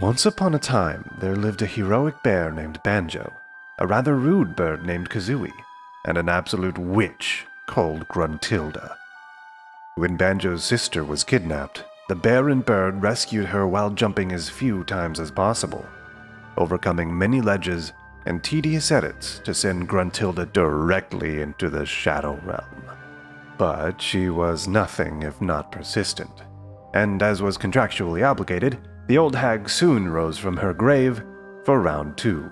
Once upon a time, there lived a heroic bear named Banjo, a rather rude bird named Kazooie, and an absolute witch called Gruntilda. When Banjo's sister was kidnapped, the bear and bird rescued her while jumping as few times as possible, overcoming many ledges and tedious edits to send Gruntilda directly into the Shadow Realm. But she was nothing if not persistent, and as was contractually obligated, the old hag soon rose from her grave for round 2.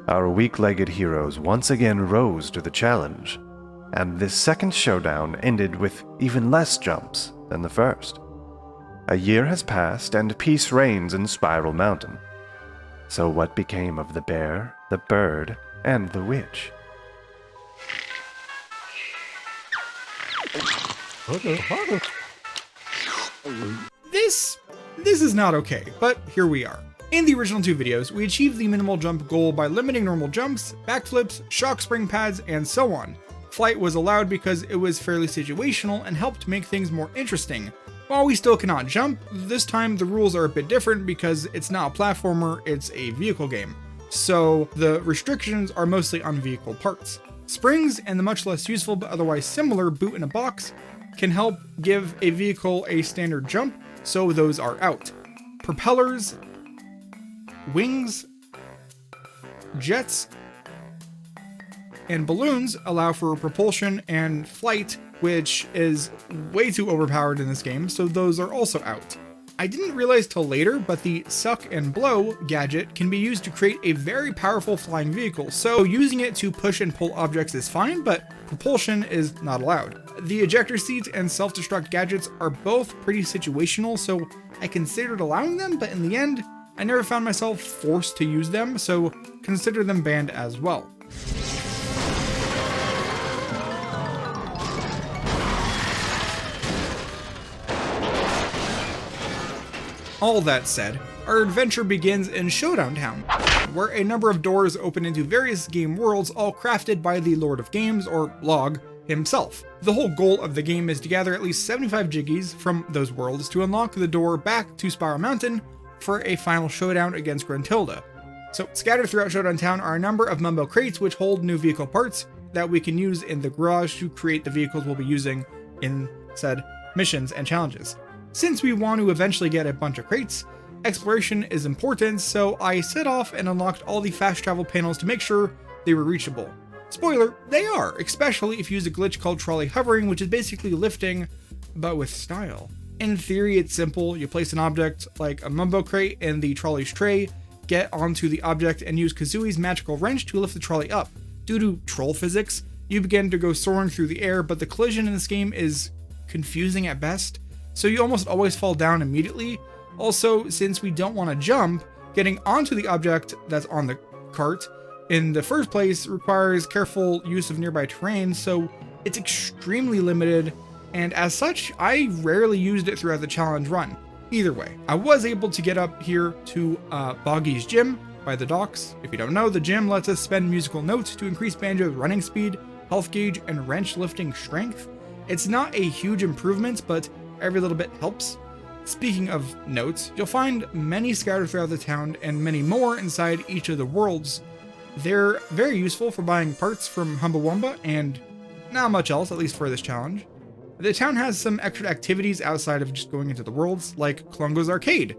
Our weak-legged heroes once again rose to the challenge, and this second showdown ended with even less jumps than the first. A year has passed and peace reigns in Spiral Mountain. So what became of the bear, the bird, and the witch? This is not okay, but here we are. In the original 2 videos, we achieved the minimal jump goal by limiting normal jumps, backflips, shock spring pads, and so on. Flight was allowed because it was fairly situational and helped make things more interesting. While we still cannot jump, this time the rules are a bit different because it's not a platformer, it's a vehicle game. So the restrictions are mostly on vehicle parts. Springs and the much less useful but otherwise similar boot in a box can help give a vehicle a standard jump, so those are out. Propellers, wings, jets, and balloons allow for propulsion and flight, which is way too overpowered in this game, so those are also out. I didn't realize till later, but the suck and blow gadget can be used to create a very powerful flying vehicle, so using it to push and pull objects is fine, but propulsion is not allowed. The ejector seats and self-destruct gadgets are both pretty situational, so I considered allowing them, but in the end, I never found myself forced to use them, so consider them banned as well. All that said, our adventure begins in Showdown Town, where a number of doors open into various game worlds, all crafted by the Lord of Games, or Log, himself. The whole goal of the game is to gather at least 75 Jiggies from those worlds to unlock the door back to Spiral Mountain for a final showdown against Gruntilda. So scattered throughout Showdown Town are a number of Mumbo crates which hold new vehicle parts that we can use in the garage to create the vehicles we'll be using in said missions and challenges. Since we want to eventually get a bunch of crates, exploration is important, so I set off and unlocked all the fast travel panels to make sure they were reachable. Spoiler, they are, especially if you use a glitch called trolley hovering, which is basically lifting, but with style. In theory, it's simple. You place an object like a Mumbo crate in the trolley's tray, get onto the object, and use Kazooie's magical wrench to lift the trolley up. Due to troll physics, you begin to go soaring through the air, but the collision in this game is confusing at best, so you almost always fall down immediately. Also, since we don't want to jump, getting onto the object that's on the cart in the first place requires careful use of nearby terrain, so it's extremely limited, and as such, I rarely used it throughout the challenge run. Either way, I was able to get up here to Boggy's Gym by the docks. If you don't know, the gym lets us spend musical notes to increase Banjo's running speed, health gauge, and wrench lifting strength. It's not a huge improvement, but every little bit helps. Speaking of notes, you'll find many scattered throughout the town and many more inside each of the worlds. They're very useful for buying parts from Humbawamba and not much else, at least for this challenge. The town has some extra activities outside of just going into the worlds, like Klungo's Arcade,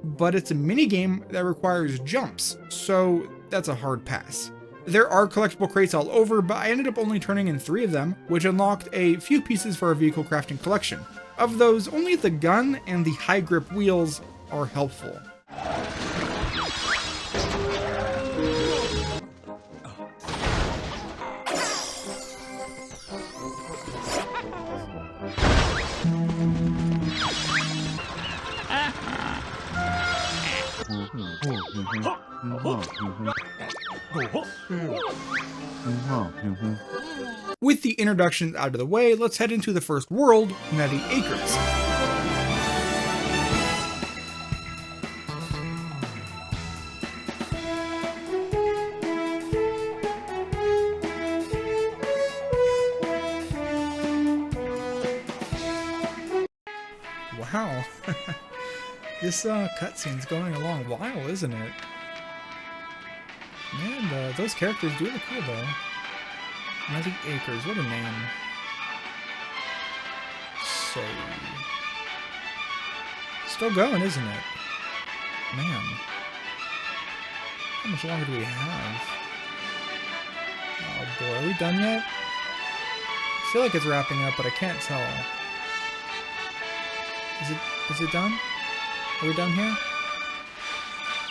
but it's a mini game that requires jumps, so that's a hard pass. There are collectible crates all over, but I ended up only turning in 3 of them, which unlocked a few pieces for our vehicle crafting collection. Of those, only the gun and the high grip wheels are helpful. With the introductions out of the way, let's head into the first world, Nutty Acres. Wow. This cutscene's going a long while, isn't it? Man, those characters do look cool though. Nutty Acres, what a name. So... Still going, isn't it? Man. How much longer do we have? Oh boy, are we done yet? I feel like it's wrapping up, but I can't tell. Is it done? Are we done here?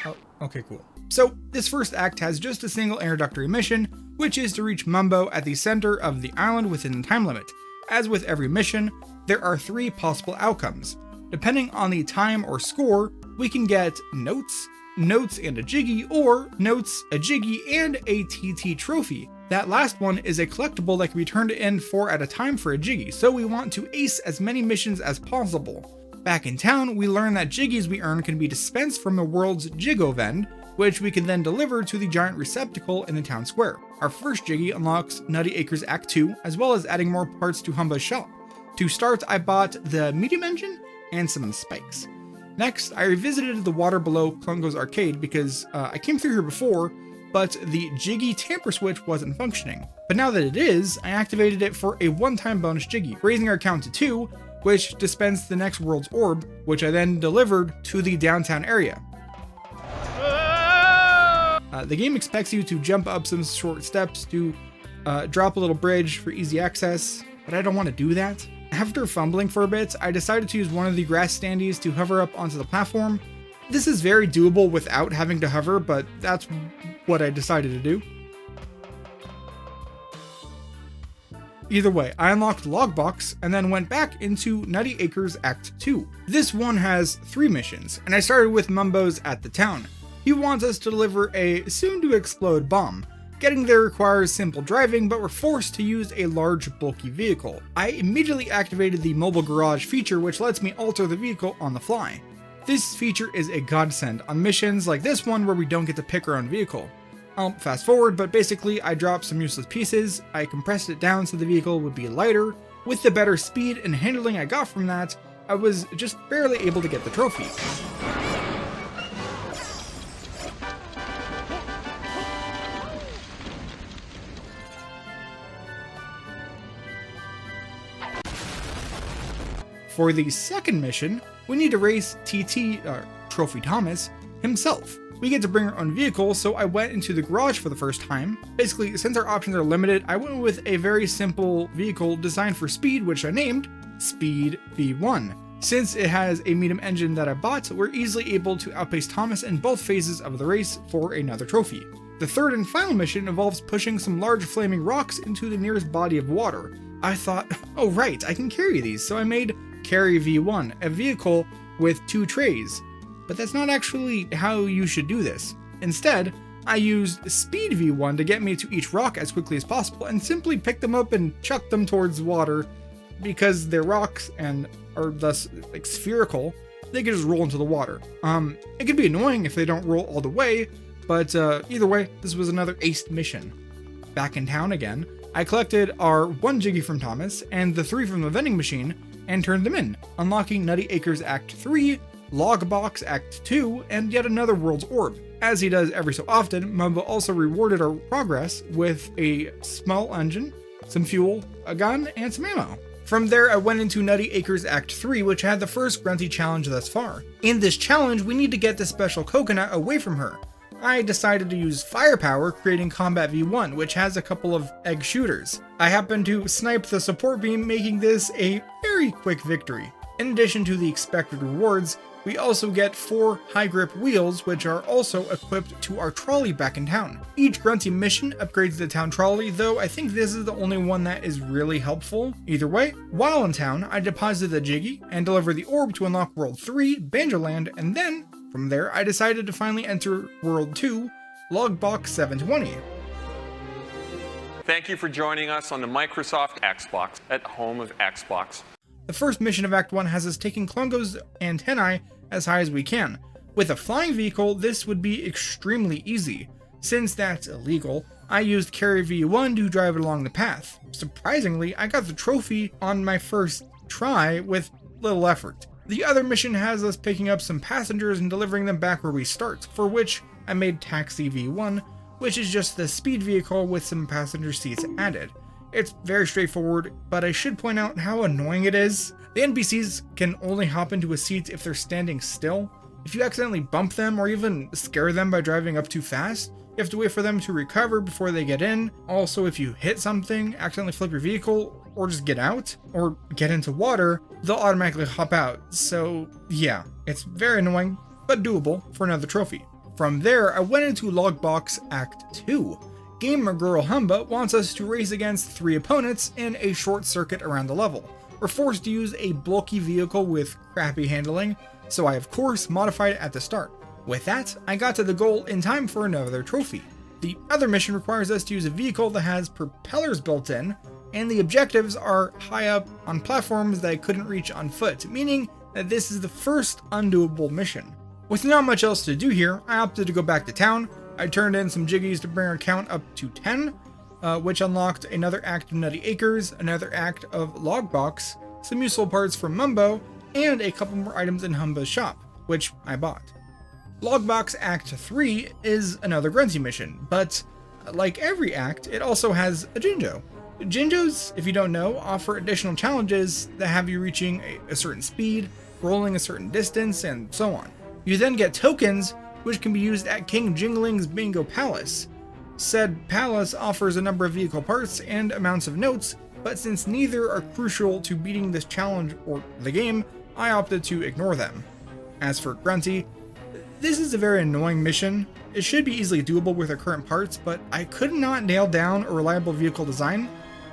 Oh, okay, cool. So, this first act has just a single introductory mission, which is to reach Mumbo at the center of the island within the time limit. As with every mission, there are 3 possible outcomes. Depending on the time or score, we can get notes, notes and a Jiggy, or notes, a Jiggy, and a TT trophy. That last one is a collectible that can be turned in 4 at a time for a Jiggy, so we want to ace as many missions as possible. Back in town, we learn that Jiggies we earn can be dispensed from the world's Jiggovend, which we can then deliver to the giant receptacle in the town square. Our first Jiggy unlocks Nutty Acres Act 2, as well as adding more parts to Humba's shop. To start, I bought the medium engine and some spikes. Next, I revisited the water below Klungo's arcade because I came through here before, but the Jiggy tamper switch wasn't functioning. But now that it is, I activated it for a one-time bonus Jiggy, raising our count to 2, which dispensed the next world's orb, which I then delivered to the downtown area. The game expects you to jump up some short steps to drop a little bridge for easy access, but I don't want to do that. After fumbling for a bit, I decided to use one of the grass standees to hover up onto the platform. This is very doable without having to hover, but that's what I decided to do. Either way, I unlocked Logbox and then went back into Nutty Acres Act 2. This one has 3 missions, and I started with Mumbo's at the town. He wants us to deliver a soon-to-explode bomb. Getting there requires simple driving, but we're forced to use a large, bulky vehicle. I immediately activated the mobile garage feature, which lets me alter the vehicle on the fly. This feature is a godsend on missions like this one where we don't get to pick our own vehicle. I'll fast forward, but basically I dropped some useless pieces, I compressed it down so the vehicle would be lighter. With the better speed and handling I got from that, I was just barely able to get the trophy. For the second mission, we need to race Trophy Thomas, himself. We get to bring our own vehicle, so I went into the garage for the first time. Basically, since our options are limited, I went with a very simple vehicle designed for speed, which I named Speed V1. Since it has a medium engine that I bought, we're easily able to outpace Thomas in both phases of the race for another trophy. The third and final mission involves pushing some large flaming rocks into the nearest body of water. I thought, oh right, I can carry these, so I made Carry V1, a vehicle with 2 trays. But that's not actually how you should do this. Instead, I used Speed V1 to get me to each rock as quickly as possible and simply pick them up and chuck them towards water. Because they're rocks and are thus like spherical, they can just roll into the water. It can be annoying if they don't roll all the way, but either way, this was another aced mission. Back in town again, I collected our 1 Jiggy from Thomas and the 3 from the vending machine and turned them in, unlocking Nutty Acres Act 3, Logbox Act 2, and yet another World's Orb. As he does every so often, Mumbo also rewarded our progress with a small engine, some fuel, a gun, and some ammo. From there, I went into Nutty Acres Act 3, which had the first Grunty challenge thus far. In this challenge, we need to get the special coconut away from her. I decided to use firepower, creating Combat V1, which has a couple of egg shooters. I happened to snipe the support beam, making this a very quick victory. In addition to the expected rewards, we also get 4 high grip wheels, which are also equipped to our trolley back in town. Each Grunty mission upgrades the town trolley, though I think this is the only one that is really helpful. Either way, while in town, I deposited the Jiggy and delivered the orb to unlock World 3, Banjo-Land, and then, from there, I decided to finally enter World 2, Logbox 720. Thank you for joining us on the Microsoft Xbox at home of Xbox. The first mission of Act 1 has us taking Klungo's antennae as high as we can. With a flying vehicle, this would be extremely easy. Since that's illegal, I used Carry V1 to drive it along the path. Surprisingly, I got the trophy on my first try with little effort. The other mission has us picking up some passengers and delivering them back where we start, for which I made Taxi V1, which is just the speed vehicle with some passenger seats added. It's very straightforward, but I should point out how annoying it is. The NPCs can only hop into a seat if they're standing still. If you accidentally bump them or even scare them by driving up too fast, you have to wait for them to recover before they get in. Also, if you hit something, accidentally flip your vehicle, or just get out, or get into water, they'll automatically hop out. So yeah, it's very annoying, but doable for another trophy. From there, I went into Logbox Act 2. Gamer Girl Humba wants us to race against 3 opponents in a short circuit around the level. We're forced to use a bulky vehicle with crappy handling, so I of course modified it at the start. With that, I got to the goal in time for another trophy. The other mission requires us to use a vehicle that has propellers built in, and the objectives are high up on platforms that I couldn't reach on foot, meaning that this is the first undoable mission. With not much else to do here, I opted to go back to town. I turned in some jiggies to bring our count up to 10, which unlocked another act of Nutty Acres, another act of Logbox, some useful parts from Mumbo, and a couple more items in Humba's shop, which I bought. Logbox Act 3 is another Grunty mission, but like every act, it also has a Jinjo. Jinjos, if you don't know, offer additional challenges that have you reaching a certain speed, rolling a certain distance, and so on. You then get tokens, which can be used at King Jingling's Bingo Palace. Said palace offers a number of vehicle parts and amounts of notes, but since neither are crucial to beating this challenge or the game, I opted to ignore them. As for Grunty, this is a very annoying mission. It should be easily doable with our current parts, but I could not nail down a reliable vehicle design.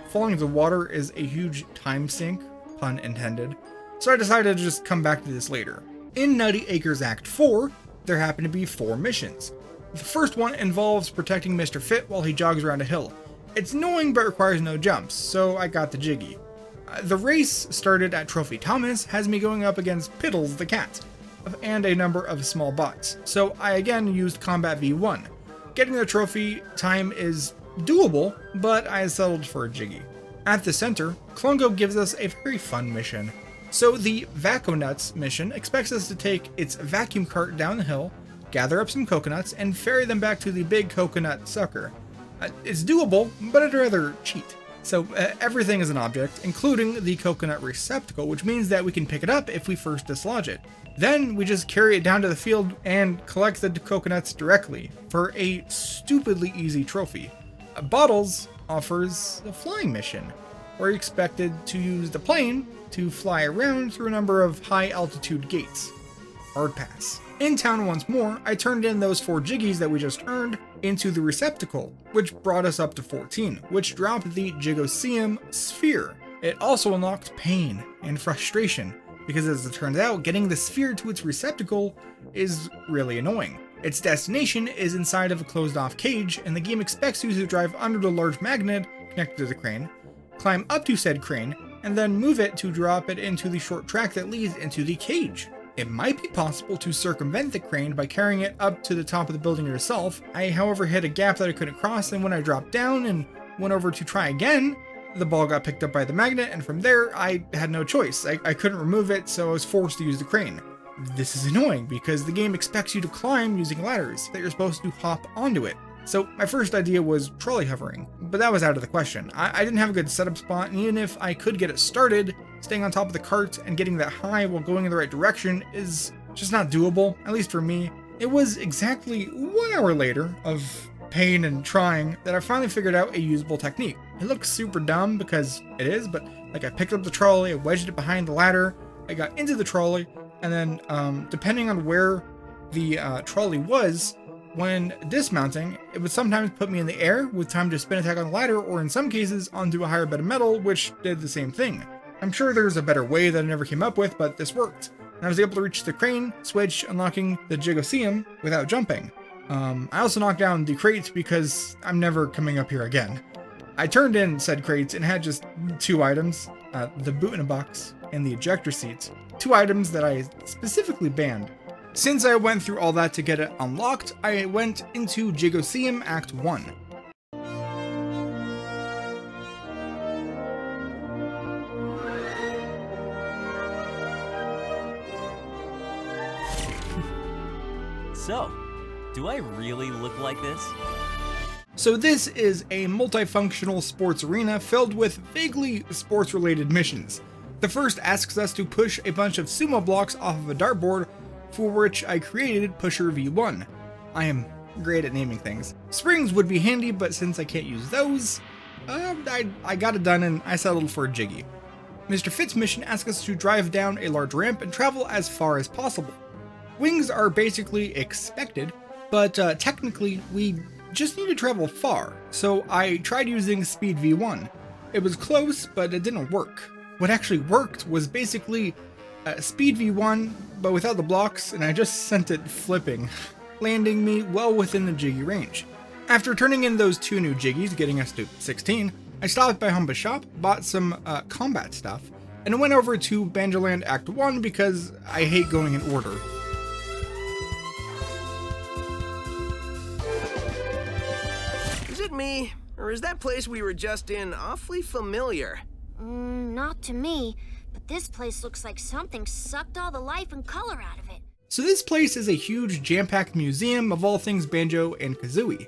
Falling into the water is a huge time sink, pun intended, so I decided to just come back to this later. In Nutty Acres Act 4, there happen to be 4 missions. The first one involves protecting Mr. Fit while he jogs around a hill. It's annoying but requires no jumps, so I got the jiggy. The race started at Trophy Thomas, has me going up against Piddles the cat, and a number of small bots, so I again used Combat V1. Getting the trophy time is doable, but I settled for a jiggy. At the center, Klungo gives us a very fun mission. So the Vaco-Nuts mission expects us to take its vacuum cart down the hill, gather up some coconuts, and ferry them back to the big coconut sucker. It's doable, but I'd rather cheat. So everything is an object, including the coconut receptacle, which means that we can pick it up if we first dislodge it. Then we just carry it down to the field and collect the coconuts directly for a stupidly easy trophy. Bottles offers a flying mission, where you're expected to use the plane to fly around through a number of high altitude gates. Hard pass. In town once more, I turned in those 4 jiggies that we just earned into the receptacle, which brought us up to 14, which dropped the Gigosium sphere. It also unlocked pain and frustration, because as it turns out, getting the sphere to its receptacle is really annoying. Its destination is inside of a closed off cage, and the game expects you to drive under the large magnet connected to the crane, climb up to said crane, and then move it to drop it into the short track that leads into the cage. It might be possible to circumvent the crane by carrying it up to the top of the building yourself. I, however, hit a gap that I couldn't cross, and when I dropped down and went over to try again, the ball got picked up by the magnet, and from there, I had no choice. I couldn't remove it, so I was forced to use the crane. This is annoying, because the game expects you to climb using ladders, that you're supposed to hop onto it. So my first idea was trolley hovering, but that was out of the question. I didn't have a good setup spot, and even if I could get it started, staying on top of the cart and getting that high while going in the right direction is just not doable, at least for me. It was exactly 1 hour later of pain and trying that I finally figured out a usable technique. It looks super dumb because it is, but like I picked up the trolley, I wedged it behind the ladder, I got into the trolley, and then depending on where the trolley was, when dismounting, it would sometimes put me in the air with time to spin attack on the ladder, or in some cases onto a higher bed of metal, which did the same thing. I'm sure there's a better way that I never came up with, but this worked. And I was able to reach the crane switch, unlocking the Gigosium without jumping. I also knocked down the crates because I'm never coming up here again. I turned in said crates and had just 2 items, the boot in a box and the ejector seats, 2 items that I specifically banned. Since I went through all that to get it unlocked, I went into Gigosium Act 1. Do I really look like this? So this is a multifunctional sports arena filled with vaguely sports-related missions. The first asks us to push a bunch of sumo blocks off of a dartboard, for which I created Pusher V1. I am great at naming things. Springs would be handy, but since I can't use those, I got it done and I settled for a Jiggy. Mr. Fitt's mission asks us to drive down a large ramp and travel as far as possible. Wings are basically expected, but technically we just need to travel far, so I tried using Speed V1. It was close, but it didn't work. What actually worked was basically Speed V1, but without the blocks, and I just sent it flipping, landing me well within the Jiggy range. After turning in those 2 new Jiggies, getting us to 16, I stopped by Humba's shop, bought some combat stuff, and went over to Banjoland Act 1 because I hate going in order. Is it me, or is that place we were just in awfully familiar? Not to me, but this place looks like something sucked all the life and color out of it. So this place is a huge jam-packed museum of all things Banjo and Kazooie.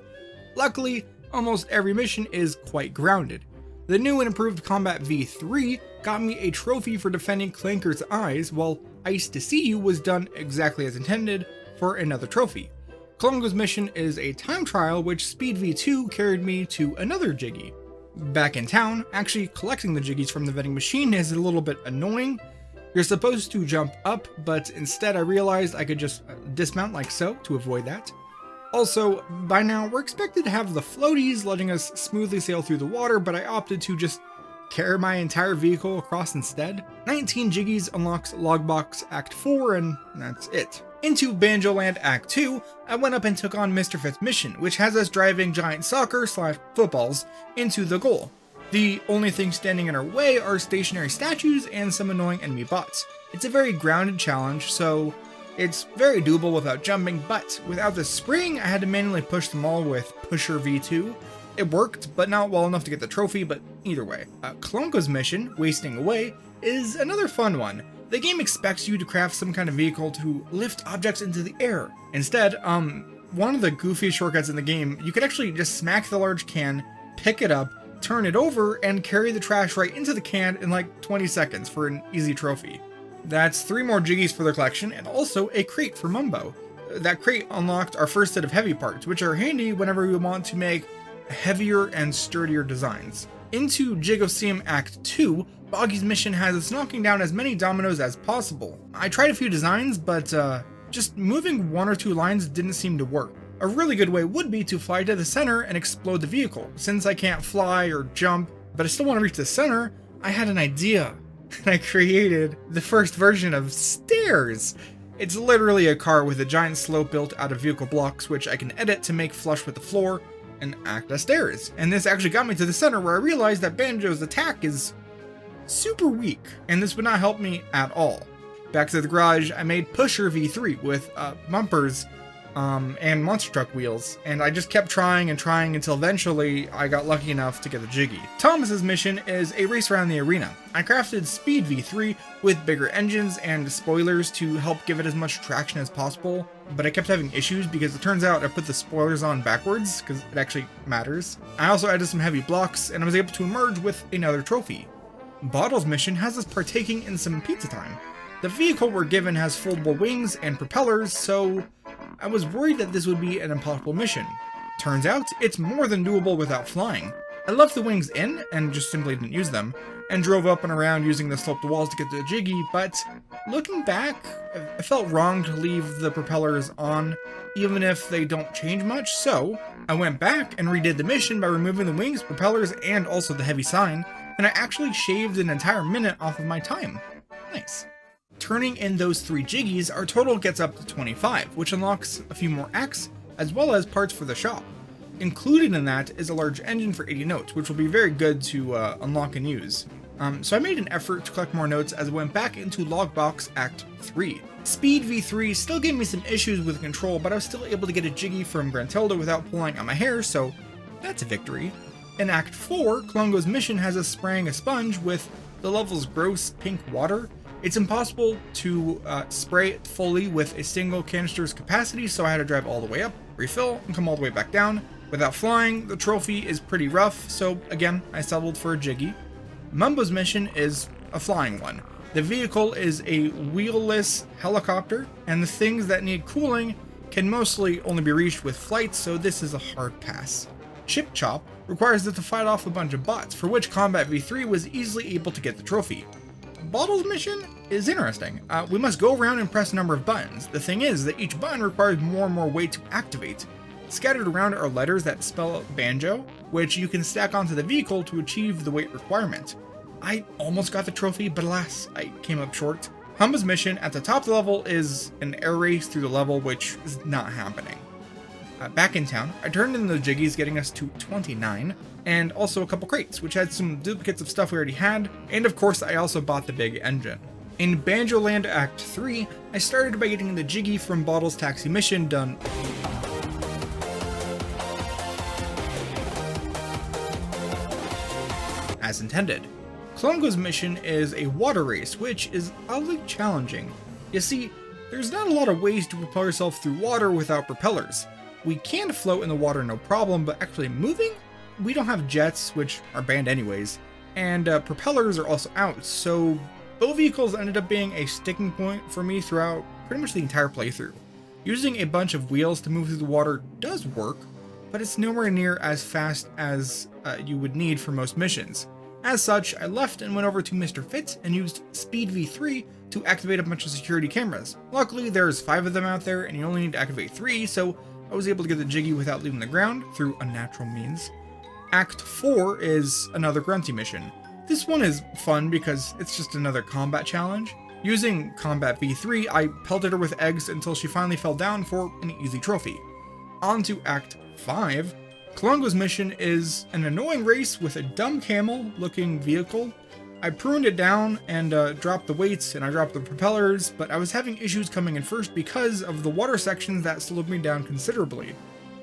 Luckily, almost every mission is quite grounded. The new and improved Combat V3 got me a trophy for defending Clanker's eyes, while Ice to See You was done exactly as intended for another trophy. Klungo's mission is a time trial, which Speed V2 carried me to another Jiggy. Back in town, actually collecting the Jiggies from the vending machine is a little bit annoying. You're supposed to jump up, but instead I realized I could just dismount like so to avoid that. Also, by now we're expected to have the floaties letting us smoothly sail through the water, but I opted to just carry my entire vehicle across instead. 19 Jiggies unlocks Logbox Act 4, and that's it. Into Banjoland Act 2, I went up and took on Mr. Fitt's mission, which has us driving giant soccer/footballs into the goal. The only thing standing in our way are stationary statues and some annoying enemy bots. It's a very grounded challenge, so it's very doable without jumping, but without the spring, I had to manually push them all with Pusher V2. It worked, but not well enough to get the trophy, but either way. Klungo's mission, Wasting Away, is another fun one. The game expects you to craft some kind of vehicle to lift objects into the air. Instead, one of the goofiest shortcuts in the game, you could actually just smack the large can, pick it up, turn it over, and carry the trash right into the can in like 20 seconds for an easy trophy. That's 3 more Jiggies for the collection, and also a crate for Mumbo. That crate unlocked our first set of heavy parts, which are handy whenever we want to make heavier and sturdier designs. Into Jigoseum Act 2, Boggy's mission has us knocking down as many dominoes as possible. I tried a few designs, but just moving 1 or 2 lines didn't seem to work. A really good way would be to fly to the center and explode the vehicle. Since I can't fly or jump, but I still want to reach the center, I had an idea. And I created the first version of stairs. It's literally a car with a giant slope built out of vehicle blocks, which I can edit to make flush with the floor and act as stairs. And this actually got me to the center, where I realized that Banjo's attack is super weak, and this would not help me at all. Back to the garage, I made Pusher V3 with bumpers and monster truck wheels, and I just kept trying and trying until eventually I got lucky enough to get the Jiggy. Thomas's mission is a race around the arena. I crafted Speed V3 with bigger engines and spoilers to help give it as much traction as possible, but I kept having issues because it turns out I put the spoilers on backwards because it actually matters. I also added some heavy blocks, and I was able to emerge with another trophy. Bottle's mission has us partaking in some pizza time. The vehicle we're given has foldable wings and propellers, so I was worried that this would be an impossible mission. Turns out, it's more than doable without flying. I left the wings in, and just simply didn't use them, and drove up and around using the sloped walls to get to the Jiggy, but looking back, I felt wrong to leave the propellers on, even if they don't change much, so I went back and redid the mission by removing the wings, propellers, and also the heavy sign, and I actually shaved an entire minute off of my time. Nice. Turning in those 3 Jiggies, our total gets up to 25, which unlocks a few more acts, as well as parts for the shop. Included in that is a large engine for 80 notes, which will be very good to unlock and use. So I made an effort to collect more notes as I went back into Logbox Act 3. Speed V3 still gave me some issues with control, but I was still able to get a Jiggy from Grantilda without pulling out my hair, so that's a victory. In Act 4, Klungo's mission has us spraying a sponge with the level's gross pink water. It's impossible to spray it fully with a single canister's capacity, so I had to drive all the way up. refill, and come all the way back down. Without flying, the trophy is pretty rough, so again, I settled for a Jiggy. Mumbo's mission is a flying one. The vehicle is a wheelless helicopter, and the things that need cooling can mostly only be reached with flight, so this is a hard pass. Chip Chop requires it to fight off a bunch of bots, for which Combat V3 was easily able to get the trophy. Bottle's mission is interesting. We must go around and press a number of buttons. The thing is that each button requires more and more weight to activate. Scattered around are letters that spell out Banjo, which you can stack onto the vehicle to achieve the weight requirement. I almost got the trophy, but alas, I came up short. Humba's mission at the top of the level is an air race through the level, which is not happening. Back in town, I turned in the Jiggies, getting us to 29, and also a couple crates, which had some duplicates of stuff we already had, and of course I also bought the big engine. In Banjo Land Act 3, I started by getting the Jiggy from Bottle's taxi mission done as intended. Klongo's mission is a water race, which is oddly challenging. You see, there's not a lot of ways to propel yourself through water without propellers. We can float in the water no problem, but actually moving? We don't have jets, which are banned anyways, and propellers are also out, so both vehicles ended up being a sticking point for me throughout pretty much the entire playthrough. Using a bunch of wheels to move through the water does work, but it's nowhere near as fast as you would need for most missions. As such, I left and went over to Mr. Fitz and used Speed V3 to activate a bunch of security cameras. Luckily, there's 5 of them out there and you only need to activate 3, so I was able to get the Jiggy without leaving the ground through unnatural means. Act 4 is another grunty mission. This one is fun because it's just another combat challenge. Using Combat V3, I pelted her with eggs until she finally fell down for an easy trophy. On to Act 5. Klongo's mission is an annoying race with a dumb camel-looking vehicle. I pruned it down and dropped the weights and I dropped the propellers, but I was having issues coming in first because of the water sections that slowed me down considerably.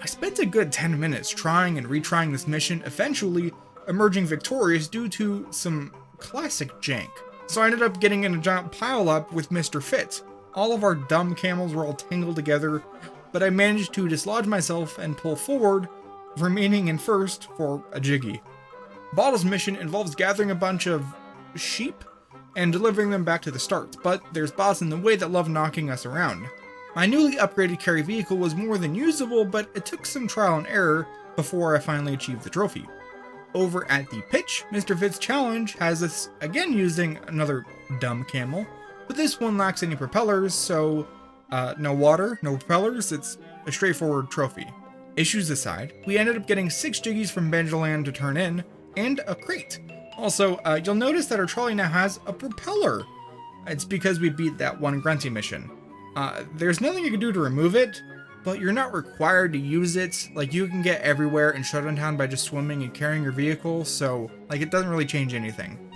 I spent a good 10 minutes trying and retrying this mission, eventually emerging victorious due to some classic jank. So I ended up getting in a giant pile-up with Mr. Fitz. All of our dumb camels were all tangled together, but I managed to dislodge myself and pull forward, remaining in first for a Jiggy. Bottle's mission involves gathering a bunch of sheep and delivering them back to the start, but there's bots in the way that love knocking us around. My newly upgraded carry vehicle was more than usable, but it took some trial and error before I finally achieved the trophy. Over at the pitch, Mr. Fitz challenge has us again using another dumb camel, but this one lacks any propellers, so no water, no propellers, it's a straightforward trophy. Issues aside, we ended up getting 6 Jiggies from Banjo-Land to turn in, and a crate. Also, you'll notice that our trolley now has a propeller. It's because we beat that one grunty mission. There's nothing you can do to remove it, but you're not required to use it. Like, you can get everywhere in Showdown Town by just swimming and carrying your vehicle, so like it doesn't really change anything.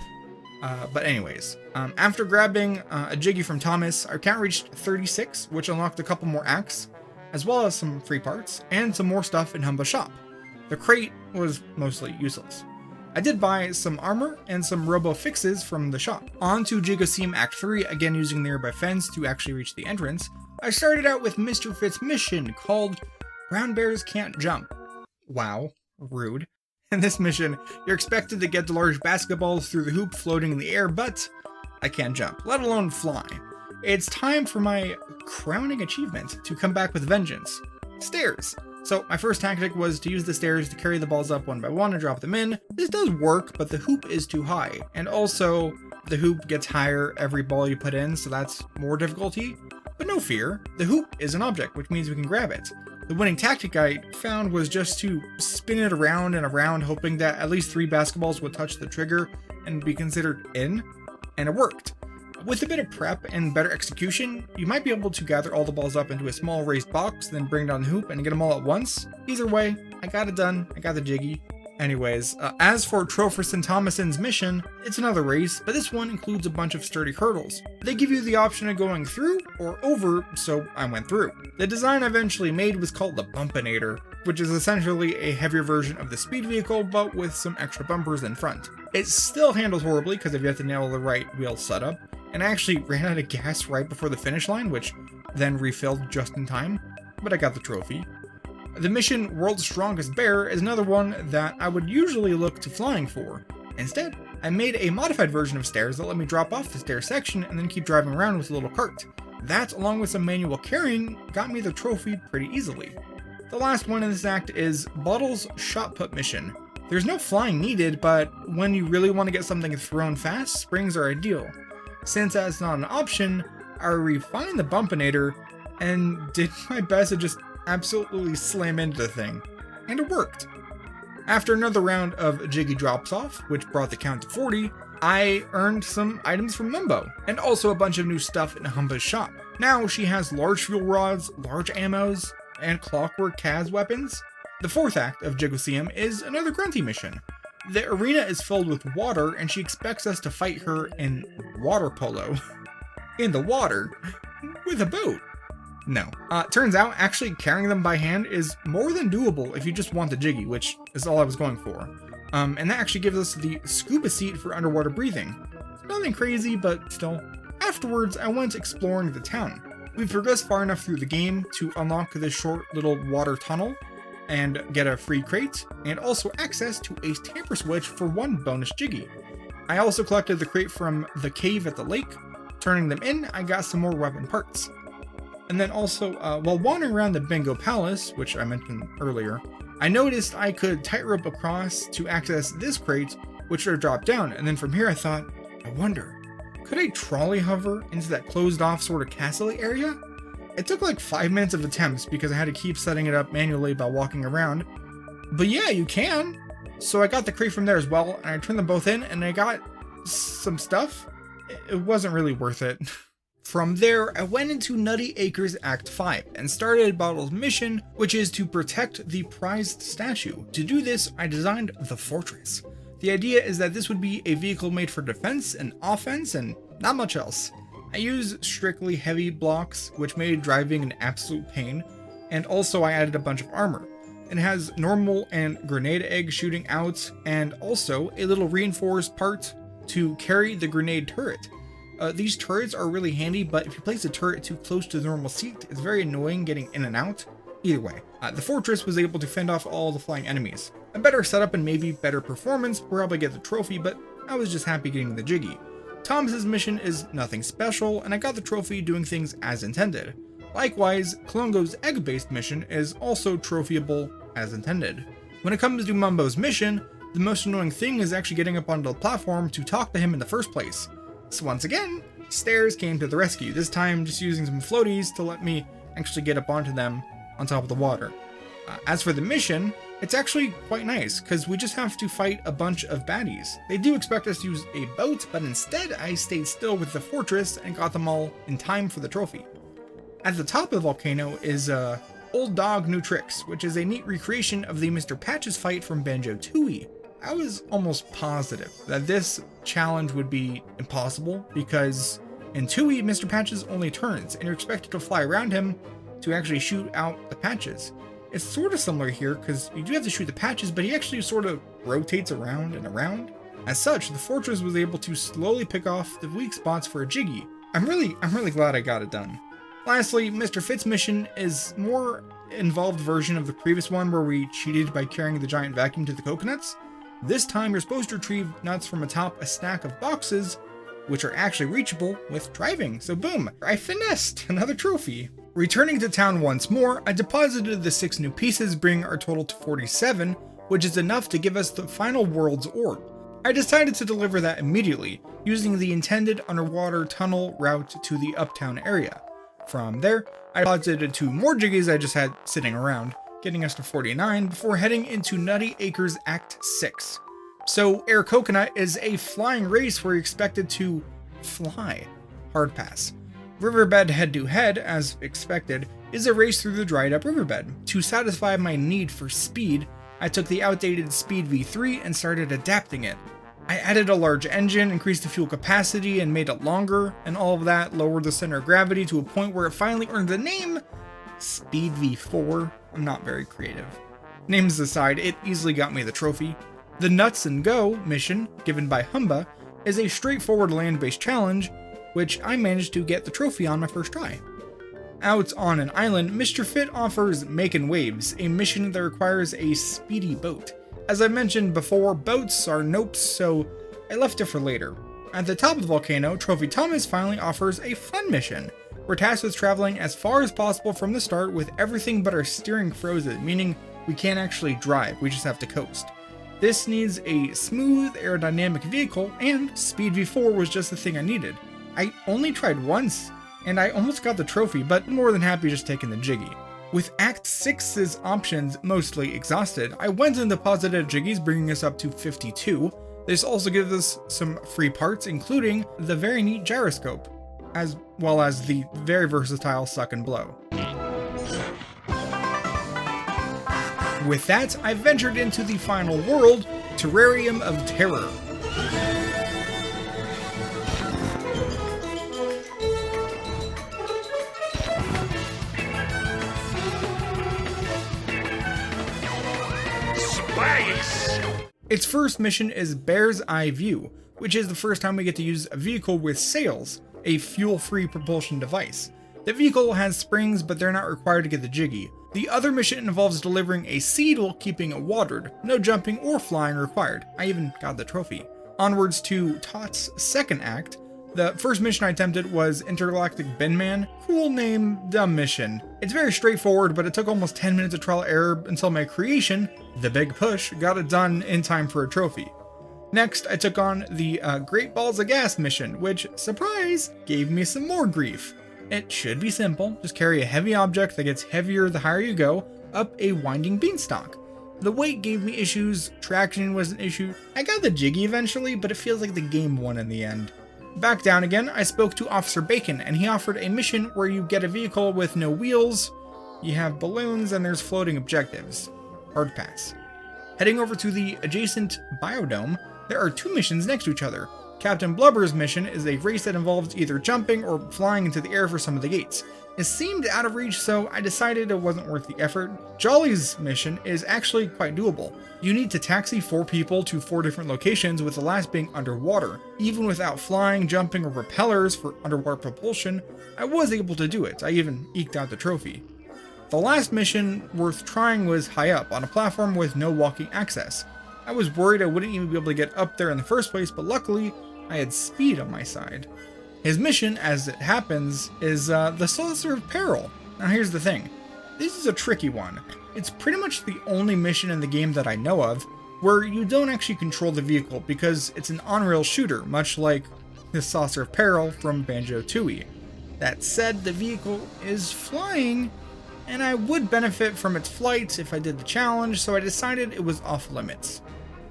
But anyways, after grabbing a Jiggy from Thomas, our count reached 36, which unlocked a couple more acts, as well as some free parts, and some more stuff in Humba's shop. The crate was mostly useless. I did buy some armor and some robo fixes from the shop. On to Jigoseem Act 3, again using the nearby fence to actually reach the entrance. I started out with Mr. Fitz's mission called Brown Bears Can't Jump. Wow, rude. In this mission, you're expected to get the large basketballs through the hoop floating in the air, but I can't jump, let alone fly. It's time for my crowning achievement to come back with vengeance. Stairs. So my first tactic was to use the stairs to carry the balls up one by one and drop them in. This does work, but the hoop is too high. And also, the hoop gets higher every ball you put in, so that's more difficulty. But no fear, the hoop is an object, which means we can grab it. The winning tactic I found was just to spin it around and around, hoping that at least 3 basketballs would touch the trigger and be considered in, and it worked. With a bit of prep and better execution, you might be able to gather all the balls up into a small raised box, then bring down the hoop and get them all at once. Either way, I got it done, I got the Jiggy. Anyways, as for Troferson Thomason's mission, it's another race, but this one includes a bunch of sturdy hurdles. They give you the option of going through or over, so I went through. The design I eventually made was called the Bumpinator, which is essentially a heavier version of the speed vehicle, but with some extra bumpers in front. It still handles horribly because you have to nail the right wheel setup, and I actually ran out of gas right before the finish line, which then refilled just in time, but I got the trophy. The mission World's Strongest Bear is another one that I would usually look to flying for. Instead, I made a modified version of stairs that let me drop off the stair section and then keep driving around with a little cart. That, along with some manual carrying, got me the trophy pretty easily. The last one in this act is Bottle's Shot Put mission. There's no flying needed, but when you really want to get something thrown fast, springs are ideal. Since that's not an option, I refined the Bumpinator and did my best to just absolutely slam into the thing. And it worked. After another round of Jiggy Drops Off, which brought the count to 40, I earned some items from Mumbo, and also a bunch of new stuff in Humba's shop. Now she has large fuel rods, large ammos, and Clockwork Kaz weapons. The fourth act of Jigglesium is another grunty mission. The arena is filled with water, and she expects us to fight her in water polo. In the water? With a boat. No. Turns out, actually carrying them by hand is more than doable if you just want the Jiggy, which is all I was going for. And that actually gives us the scuba seat for underwater breathing. Nothing crazy, but still. Afterwards, I went exploring the town. We've progressed far enough through the game to unlock this short little water tunnel and get a free crate, and also access to a tamper switch for one bonus Jiggy. I also collected the crate from the cave at the lake. Turning them in, I got some more weapon parts. And then also, while wandering around the Bingo Palace, which I mentioned earlier, I noticed I could tightrope across to access this crate, which would drop down, and then from here I thought, I wonder, could I trolley hover into that closed off sort of castle area? It took like 5 minutes of attempts because I had to keep setting it up manually by walking around. But yeah, you can! So I got the crate from there as well, and I turned them both in, and I got some stuff. It wasn't really worth it. From there, I went into Nutty Acres Act 5 and started Bottle's mission, which is to protect the prized statue. To do this, I designed the fortress. The idea is that this would be a vehicle made for defense and offense and not much else. I use strictly heavy blocks, which made driving an absolute pain, and also I added a bunch of armor. It has normal and grenade egg shooting out, and also a little reinforced part to carry the grenade turret. These turrets are really handy, but if you place a turret too close to the normal seat, it's very annoying getting in and out. Either way, the fortress was able to fend off all the flying enemies. A better setup and maybe better performance will probably get the trophy, but I was just happy getting the Jiggy. Thomas's mission is nothing special, and I got the trophy doing things as intended. Likewise, Klongo's egg-based mission is also trophyable as intended. When it comes to Mumbo's mission, the most annoying thing is actually getting up onto the platform to talk to him in the first place. So once again, stairs came to the rescue, this time just using some floaties to let me actually get up onto them on top of the water. As for the mission, it's actually quite nice, because we just have to fight a bunch of baddies. They do expect us to use a boat, but instead I stayed still with the fortress and got them all in time for the trophy. At the top of the volcano is Old Dog New Tricks, which is a neat recreation of the Mr. Patches fight from Banjo-Tooie. I was almost positive that this challenge would be impossible, because in Tooie, Mr. Patches only turns, and you're expected to fly around him to actually shoot out the patches. It's sort of similar here, because you do have to shoot the patches, but he actually sort of rotates around and around. As such, the fortress was able to slowly pick off the weak spots for a Jiggy. I'm really glad I got it done. Lastly, Mr. Fitt's mission is more involved version of the previous one where we cheated by carrying the giant vacuum to the coconuts. This time you're supposed to retrieve nuts from atop a stack of boxes, which are actually reachable with driving. So boom, I finessed another trophy. Returning to town once more, I deposited the 6 new pieces, bringing our total to 47, which is enough to give us the final world's orb. I decided to deliver that immediately, using the intended underwater tunnel route to the uptown area. From there, I deposited 2 more Jiggies I just had sitting around, getting us to 49 before heading into Nutty Acres Act 6. So Air Coconut is a flying race where you're expected to fly. Hard pass. Riverbed head-to-head, as expected, is a race through the dried-up riverbed. To satisfy my need for speed, I took the outdated Speed V3 and started adapting it. I added a large engine, increased the fuel capacity, and made it longer, and all of that lowered the center of gravity to a point where it finally earned the name Speed V4. I'm not very creative. Names aside, it easily got me the trophy. The Nuts and Go mission, given by Humba, is a straightforward land-based challenge, which I managed to get the trophy on my first try. Out on an island, Mr. Fit offers Makin' Waves, a mission that requires a speedy boat. As I mentioned before, boats are nopes, so I left it for later. At the top of the volcano, Trophy Thomas finally offers a fun mission. We're tasked with traveling as far as possible from the start with everything but our steering frozen, meaning we can't actually drive, we just have to coast. This needs a smooth, aerodynamic vehicle, and Speed V4 was just the thing I needed. I only tried once, and I almost got the trophy, but more than happy just taking the Jiggy. With Act 6's options mostly exhausted, I went and deposited Jiggies, bringing us up to 52. This also gives us some free parts, including the very neat gyroscope, as well as the very versatile Suck and Blow. With that, I ventured into the final world, Terrarium of Terror. Space! Its first mission is Bear's Eye View, which is the first time we get to use a vehicle with sails, a fuel-free propulsion device. The vehicle has springs, but they're not required to get the Jiggy. The other mission involves delivering a seed while keeping it watered. No jumping or flying required. I even got the trophy. Onwards to Tot's second act. The first mission I attempted was Intergalactic Binman. Cool name, dumb mission. It's very straightforward, but it took almost 10 minutes of trial and error until my creation, The Big Push, got it done in time for a trophy. Next, I took on the Great Balls of Gas mission, which, surprise, gave me some more grief. It should be simple, just carry a heavy object that gets heavier the higher you go, up a winding beanstalk. The weight gave me issues, traction was an issue. I got the Jiggy eventually, but it feels like the game won in the end. Back down again, I spoke to Officer Bacon, and he offered a mission where you get a vehicle with no wheels, you have balloons, and there's floating objectives. Hard pass. Heading over to the adjacent biodome, there are two missions next to each other. Captain Blubber's mission is a race that involves either jumping or flying into the air for some of the gates. It seemed out of reach, so I decided it wasn't worth the effort. Jolly's mission is actually quite doable. You need to taxi 4 people to 4 different locations, with the last being underwater. Even without flying, jumping, or propellers for underwater propulsion, I was able to do it. I even eked out the trophy. The last mission worth trying was high up, on a platform with no walking access. I was worried I wouldn't even be able to get up there in the first place, but luckily, I had speed on my side. His mission, as it happens, is the Saucer of Peril. Now here's the thing. This is a tricky one. It's pretty much the only mission in the game that I know of where you don't actually control the vehicle because it's an on-rail shooter, much like the Saucer of Peril from Banjo-Tooie. That said, the vehicle is flying, and I would benefit from its flight if I did the challenge, so I decided it was off limits.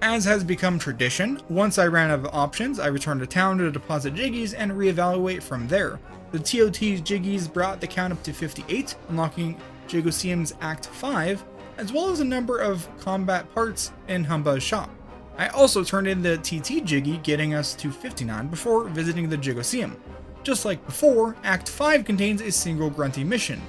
As has become tradition, once I ran out of options, I returned to town to deposit Jiggies and reevaluate from there. The TOT's Jiggies brought the count up to 58, unlocking Jigosium's Act 5, as well as a number of combat parts in Humba's shop. I also turned in the TT Jiggy, getting us to 59 before visiting the Jigosium. Just like before, Act 5 contains a single Grunty mission.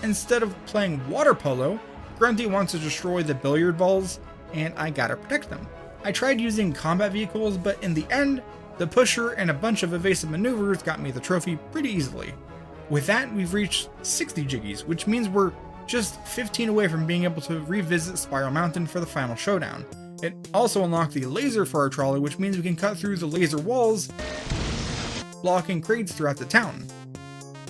Instead of playing water polo, Grunty wants to destroy the billiard balls, and I gotta protect them. I tried using combat vehicles, but in the end, the pusher and a bunch of evasive maneuvers got me the trophy pretty easily. With that, we've reached 60 Jiggies, which means we're just 15 away from being able to revisit Spiral Mountain for the final showdown. It also unlocked the laser for our trolley, which means we can cut through the laser walls, blocking crates throughout the town.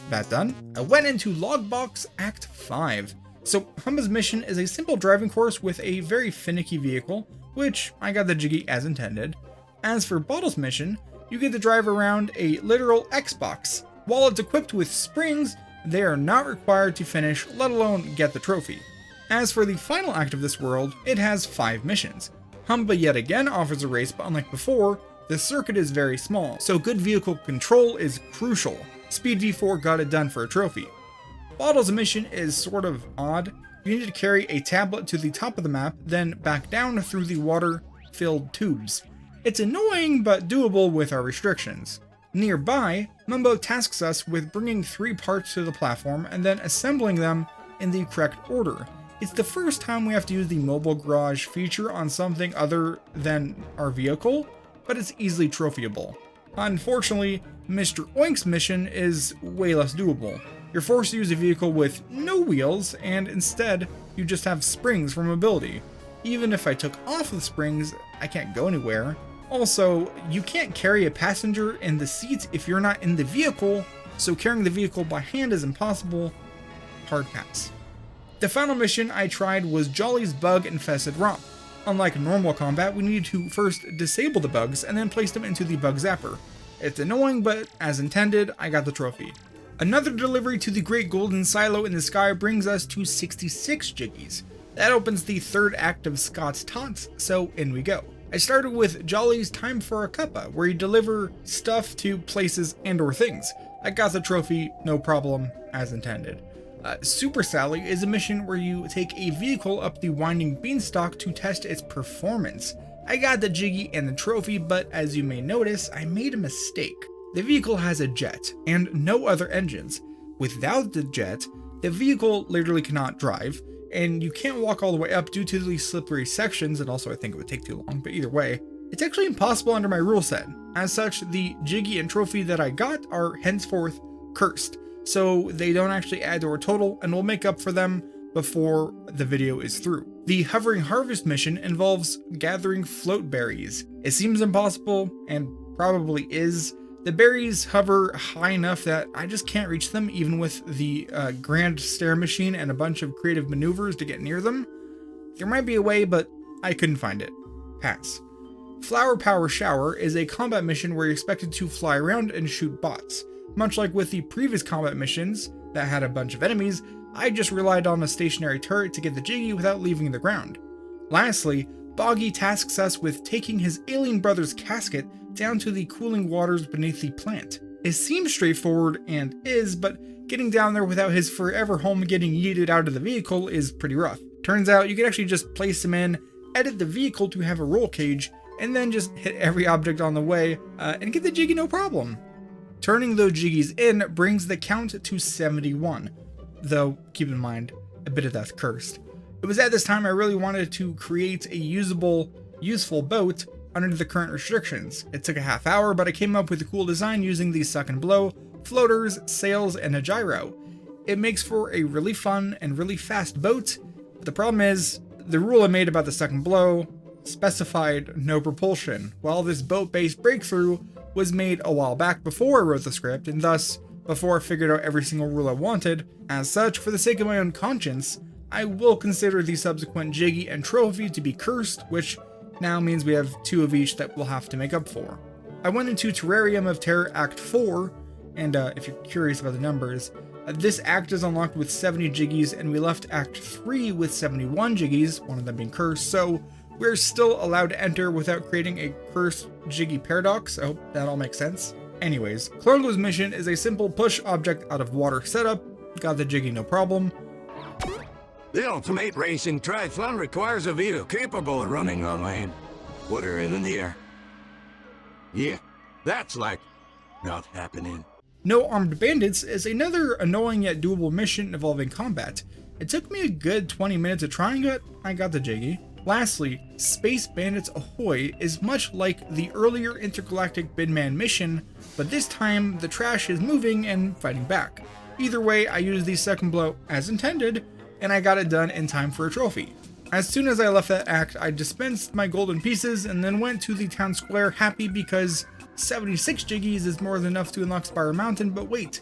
That done, I went into Logbox Act 5. So Humba's mission is a simple driving course with a very finicky vehicle, which I got the Jiggy as intended. As for Bottle's mission, you get to drive around a literal Xbox. While it's equipped with springs, they are not required to finish, let alone get the trophy. As for the final act of this world, it has 5 missions. Humba yet again offers a race, but unlike before, the circuit is very small, so good vehicle control is crucial. Speed V4 got it done for a trophy. Bottle's mission is sort of odd. You need to carry a tablet to the top of the map, then back down through the water-filled tubes. It's annoying, but doable with our restrictions. Nearby, Mumbo tasks us with bringing 3 parts to the platform and then assembling them in the correct order. It's the first time we have to use the mobile garage feature on something other than our vehicle, but it's easily trophyable. Unfortunately, Mr. Oink's mission is way less doable. You're forced to use a vehicle with no wheels, and instead, you just have springs for mobility. Even if I took off the springs, I can't go anywhere. Also, you can't carry a passenger in the seat if you're not in the vehicle, so carrying the vehicle by hand is impossible. Hard pass. The final mission I tried was Jolly's bug-infested romp. Unlike normal combat, we needed to first disable the bugs and then place them into the bug zapper. It's annoying, but as intended, I got the trophy. Another delivery to the Great Golden Silo in the Sky brings us to 66 Jiggies. That opens the third act of Scott's Taunts, so in we go. I started with Jolly's Time for a Cuppa, where you deliver stuff to places and or things. I got the trophy, no problem, as intended. Super Sally is a mission where you take a vehicle up the winding beanstalk to test its performance. I got the Jiggy and the trophy, but as you may notice, I made a mistake. The vehicle has a jet, and no other engines. Without the jet, the vehicle literally cannot drive, and you can't walk all the way up due to the slippery sections, and also I think it would take too long, but either way, it's actually impossible under my rule set. As such, the Jiggy and trophy that I got are henceforth cursed, so they don't actually add to our total, and we'll make up for them before the video is through. The Hovering Harvest mission involves gathering float berries. It seems impossible, and probably is. The berries hover high enough that I just can't reach them, even with the grand stair machine and a bunch of creative maneuvers to get near them. There might be a way, but I couldn't find it. Pass. Flower Power Shower is a combat mission where you're expected to fly around and shoot bots. Much like with the previous combat missions that had a bunch of enemies, I just relied on a stationary turret to get the Jiggy without leaving the ground. Lastly, Boggy tasks us with taking his alien brother's casket down to the cooling waters beneath the plant. It seems straightforward and is, but getting down there without his forever home getting yeeted out of the vehicle is pretty rough. Turns out you can actually just place him in, edit the vehicle to have a roll cage, and then just hit every object on the way and get the Jiggy no problem. Turning those Jiggies in brings the count to 71, though keep in mind, a bit of that's cursed. It was at this time I really wanted to create a useful boat under the current restrictions. It took a half hour, but I came up with a cool design using the suck and blow, floaters, sails, and a gyro. It makes for a really fun and really fast boat, but the problem is, the rule I made about the suck and blow specified no propulsion, while this boat-based breakthrough was made a while back before I wrote the script, and thus before I figured out every single rule I wanted. As such, for the sake of my own conscience, I will consider the subsequent Jiggy and trophy to be cursed, which now means we have 2 of each that we'll have to make up for. I went into Terrarium of Terror Act 4, and if you're curious about the numbers, this act is unlocked with 70 Jiggies, and we left Act 3 with 71 Jiggies, one of them being cursed, so we're still allowed to enter without creating a cursed Jiggy paradox. I hope that all makes sense. Anyways, Clongo's mission is a simple push object out of water setup. Got the Jiggy no problem. The ultimate racing triathlon requires a vehicle capable of running on land, water, and in the air. Yeah, that's like not happening. No Armed Bandits is another annoying yet doable mission involving combat. It took me a good 20 minutes of trying it. I got the Jiggy. Lastly, Space Bandits Ahoy is much like the earlier Intergalactic Binman mission, but this time the trash is moving and fighting back. Either way, I used the second blow as intended, and I got it done in time for a trophy. As soon as I left that act, I dispensed my golden pieces and then went to the town square happy because 76 Jiggies is more than enough to unlock Spiral Mountain, but wait,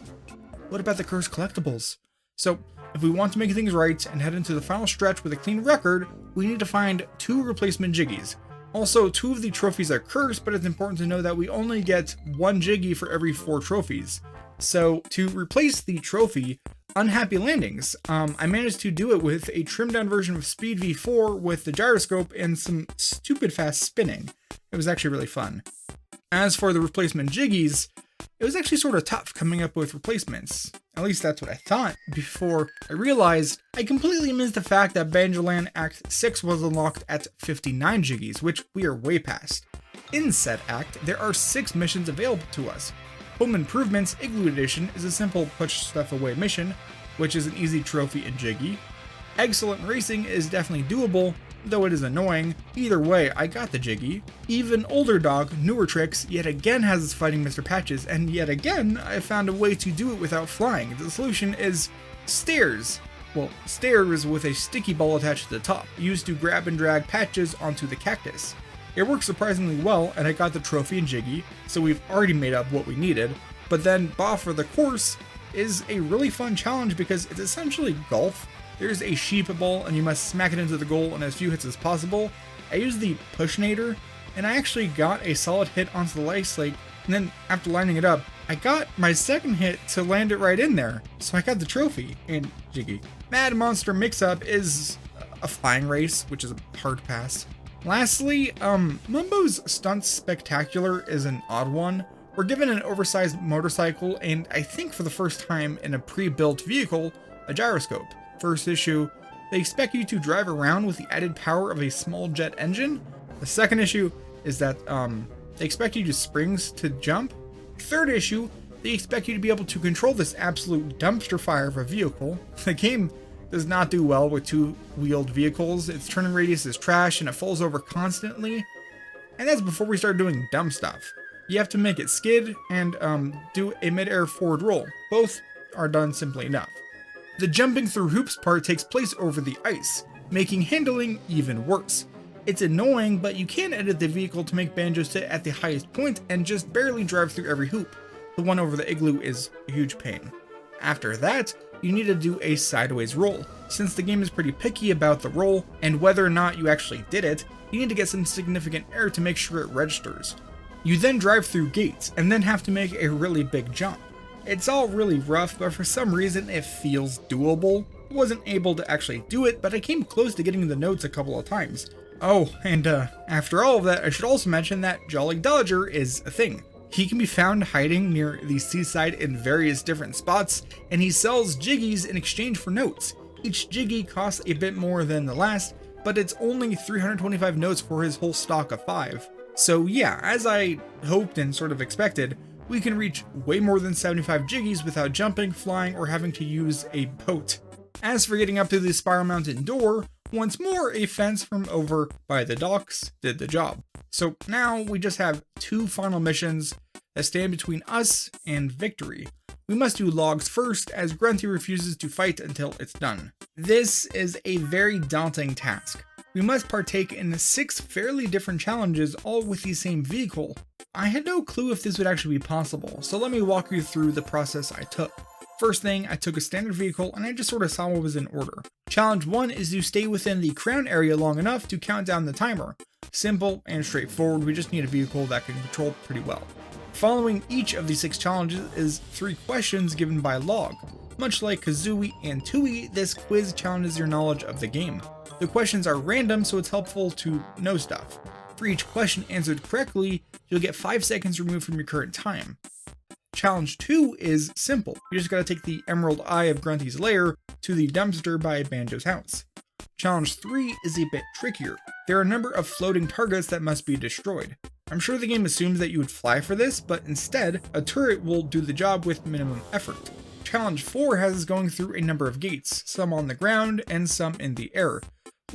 what about the cursed collectibles? So, if we want to make things right and head into the final stretch with a clean record, we need to find 2 replacement Jiggies. Also, 2 of the trophies are cursed, but it's important to know that we only get 1 Jiggy for every 4 trophies. So, to replace the trophy, Unhappy Landings, I managed to do it with a trimmed down version of Speed V4 with the gyroscope and some stupid fast spinning. It was actually really fun. As for the replacement Jiggies, it was actually sort of tough coming up with replacements. At least that's what I thought, before I realized I completely missed the fact that Banjo-Land Act 6 was unlocked at 59 Jiggies, which we are way past. In said act, there are 6 missions available to us. Home Improvements Igloo Edition is a simple push stuff away mission, which is an easy trophy in Jiggy. Excellent Racing is definitely doable, though it is annoying. Either way, I got the jiggy. Even older dog, newer tricks, yet again has us fighting Mr. Patches, and yet again, I found a way to do it without flying. The solution is stairs. Well, stairs with a sticky ball attached to the top, used to grab and drag Patches onto the cactus. It works surprisingly well, and I got the trophy and jiggy, so we've already made up what we needed. But then Ba for the course is a really fun challenge because it's essentially golf. There's a sheep ball and you must smack it into the goal in as few hits as possible. I used the Pushnator and I actually got a solid hit onto the light slate, and then after lining it up, I got my second hit to land it right in there. So I got the trophy and jiggy. Mad Monster Mix-Up is a flying race, which is a hard pass. Lastly, Mumbo's Stunt Spectacular is an odd one. We're given an oversized motorcycle and I think for the first time in a pre-built vehicle, a gyroscope. First issue, they expect you to drive around with the added power of a small jet engine. The second issue is that they expect you to springs to jump. Third issue, they expect you to be able to control this absolute dumpster fire of a vehicle. The game does not do well with two-wheeled vehicles. Its turning radius is trash and it falls over constantly. And that's before we start doing dumb stuff. You have to make it skid and do a mid-air forward roll. Both are done simply enough. The jumping through hoops part takes place over the ice, making handling even worse. It's annoying, but you can edit the vehicle to make Banjo sit at the highest point and just barely drive through every hoop. The one over the igloo is a huge pain. After that, you need to do a sideways roll. Since the game is pretty picky about the roll and whether or not you actually did it, you need to get some significant air to make sure it registers. You then drive through gates and then have to make a really big jump. It's all really rough, but for some reason it feels doable. I wasn't able to actually do it, but I came close to getting the notes a couple of times. Oh, and after all of that, I should also mention that Jolly Dodger is a thing. He can be found hiding near the seaside in various different spots, and he sells jiggies in exchange for notes. Each jiggy costs a bit more than the last, but it's only 325 notes for his whole stock of 5. So yeah, as I hoped and sort of expected, we can reach way more than 75 jiggies without jumping, flying, or having to use a boat. As for getting up to the Spiral Mountain door, once more a fence from over by the docks did the job. So now we just have 2 final missions that stand between us and victory. We must do logs first, as Grunty refuses to fight until it's done. This is a very daunting task. We must partake in 6 fairly different challenges, all with the same vehicle. I had no clue if this would actually be possible, so let me walk you through the process I took. First thing, I took a standard vehicle and I just sort of saw what was in order. Challenge 1 is to stay within the crown area long enough to count down the timer. Simple and straightforward, we just need a vehicle that can control pretty well. Following each of the 6 challenges is 3 questions given by log. Much like Kazooie and Tooie, this quiz challenges your knowledge of the game. The questions are random, so it's helpful to know stuff. For each question answered correctly, you'll get 5 seconds removed from your current time. Challenge 2 is simple. You just gotta take the emerald eye of Grunty's lair to the dumpster by Banjo's house. Challenge 3 is a bit trickier. There are a number of floating targets that must be destroyed. I'm sure the game assumes that you would fly for this, but instead, a turret will do the job with minimum effort. Challenge 4 has us going through a number of gates, some on the ground and some in the air.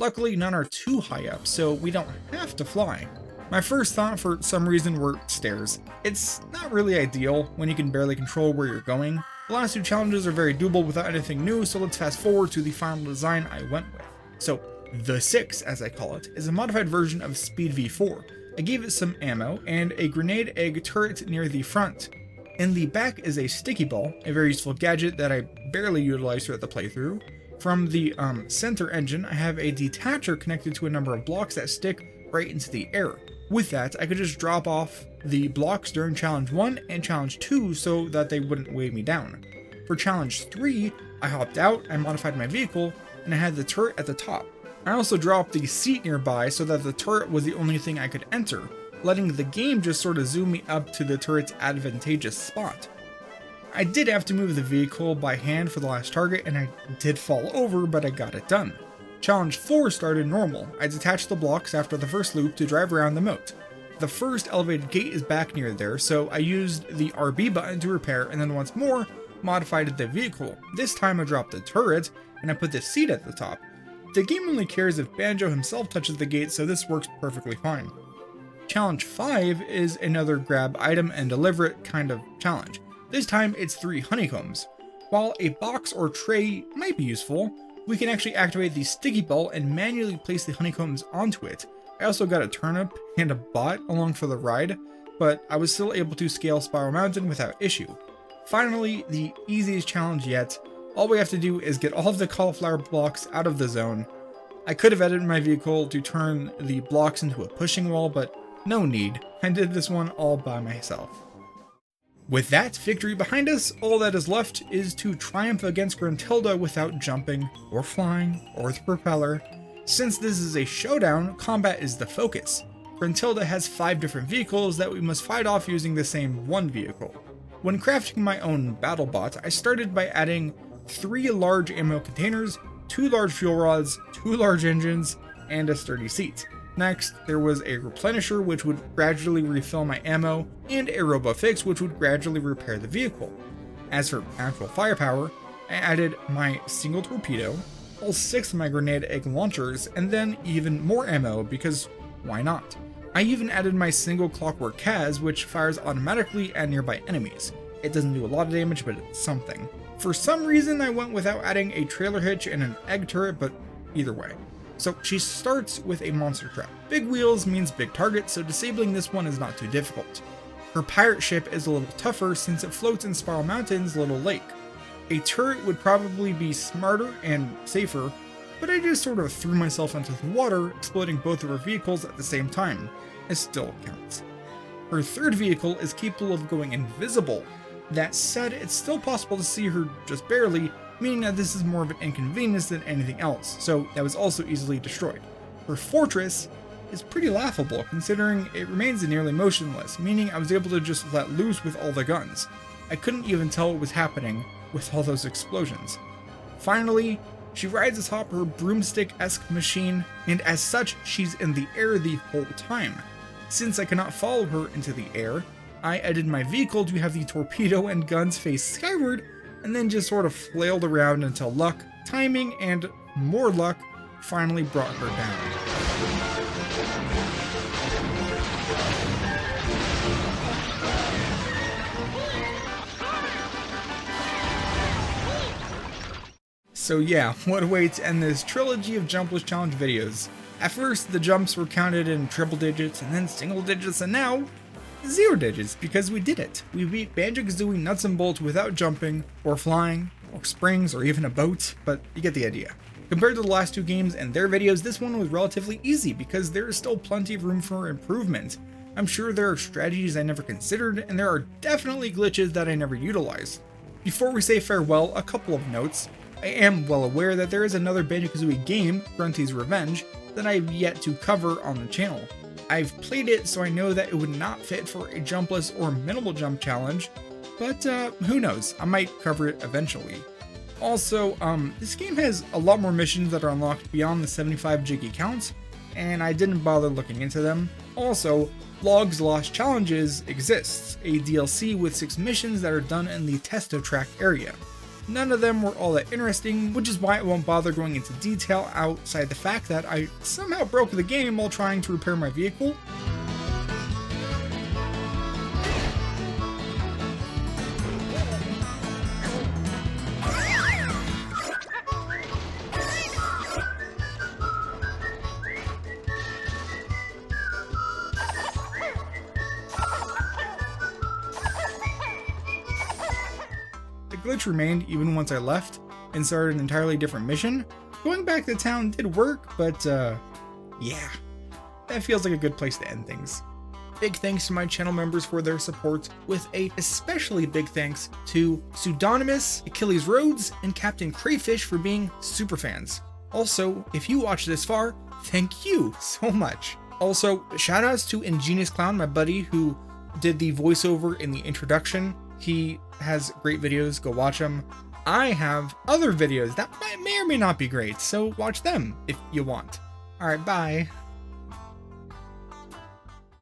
Luckily, none are too high up, so we don't have to fly. My first thought for some reason were stairs. It's not really ideal when you can barely control where you're going. The last 2 challenges are very doable without anything new, so let's fast forward to the final design I went with. So, the 6, as I call it, is a modified version of Speed V4. I gave it some ammo and a grenade egg turret near the front. In the back is a sticky ball, a very useful gadget that I barely utilized throughout the playthrough. From the center engine, I have a detacher connected to a number of blocks that stick right into the air. With that, I could just drop off the blocks during Challenge 1 and Challenge 2 so that they wouldn't weigh me down. For Challenge 3, I hopped out, I modified my vehicle, and I had the turret at the top. I also dropped the seat nearby so that the turret was the only thing I could enter, letting the game just sort of zoom me up to the turret's advantageous spot. I did have to move the vehicle by hand for the last target, and I did fall over, but I got it done. Challenge 4 started normal. I detached the blocks after the first loop to drive around the moat. The first elevated gate is back near there, so I used the RB button to repair and then once more modified the vehicle. This time I dropped the turret and I put the seat at the top. The game only cares if Banjo himself touches the gate, so this works perfectly fine. Challenge 5 is another grab item and deliver it kind of challenge. This time it's 3 honeycombs. While a box or tray might be useful, we can actually activate the sticky ball and manually place the honeycombs onto it. I also got a turnip and a bot along for the ride, but I was still able to scale Spiral Mountain without issue. Finally, the easiest challenge yet. All we have to do is get all of the cauliflower blocks out of the zone. I could have edited my vehicle to turn the blocks into a pushing wall, but no need. I did this one all by myself. With that victory behind us, all that is left is to triumph against Gruntilda without jumping, or flying, or the propeller. Since this is a showdown, combat is the focus. Gruntilda has 5 different vehicles that we must fight off using the same one vehicle. When crafting my own battle bot, I started by adding 3 large ammo containers, 2 large fuel rods, 2 large engines, and a sturdy seat. Next, there was a replenisher which would gradually refill my ammo, and a RoboFix which would gradually repair the vehicle. As for actual firepower, I added my single torpedo, all 6 of my grenade egg launchers, and then even more ammo because why not? I even added my single clockwork Kaz which fires automatically at nearby enemies. It doesn't do a lot of damage, but it's something. For some reason I went without adding a trailer hitch and an egg turret, but either way. So she starts with a monster trap. Big wheels means big targets, so disabling this one is not too difficult. Her pirate ship is a little tougher since it floats in Spiral Mountain's little lake. A turret would probably be smarter and safer, but I just sort of threw myself into the water, exploding both of her vehicles at the same time. It still counts. Her third vehicle is capable of going invisible. That said, it's still possible to see her just barely, meaning that this is more of an inconvenience than anything else, so that was also easily destroyed. Her fortress is pretty laughable considering it remains nearly motionless, meaning I was able to just let loose with all the guns. I couldn't even tell what was happening with all those explosions. Finally, she rides atop her broomstick-esque machine, and as such, she's in the air the whole time. Since I cannot follow her into the air, I edited my vehicle to have the torpedo and guns face skyward, and then just sort of flailed around until luck, timing, and more luck finally brought her down. So yeah, what a way to end this trilogy of Jumpless Challenge videos. At first, the jumps were counted in triple digits, and then single digits, and now 0 digits, because we did it. We beat Banjo-Kazooie nuts and bolts without jumping, or flying, or springs, or even a boat, but you get the idea. Compared to the last 2 games and their videos, this one was relatively easy because there is still plenty of room for improvement. I'm sure there are strategies I never considered, and there are definitely glitches that I never utilized. Before we say farewell, a couple of notes. I am well aware that there is another Banjo-Kazooie game, Grunty's Revenge, that I have yet to cover on the channel. I've played it, so I know that it would not fit for a jumpless or minimal jump challenge, but who knows, I might cover it eventually. Also, this game has a lot more missions that are unlocked beyond the 75 jiggy count, and I didn't bother looking into them. Also, Logs Lost Challenges exists, a DLC with 6 missions that are done in the Testo Track area. None of them were all that interesting, which is why I won't bother going into detail outside the fact that I somehow broke the game while trying to repair my vehicle. The glitch remained even once I left and started an entirely different mission. Going back to town did work, but yeah, that feels like a good place to end things. Big thanks to my channel members for their support, with a especially big thanks to Pseudonymous, Achilles Rhodes, and Captain Crayfish for being super fans. Also, if you watched this far, thank you so much. Also, shoutouts to IngeniousClown, my buddy who did the voiceover in the introduction. He has great videos, go watch them. I have other videos that may or may not be great, so watch them if you want. Alright, bye.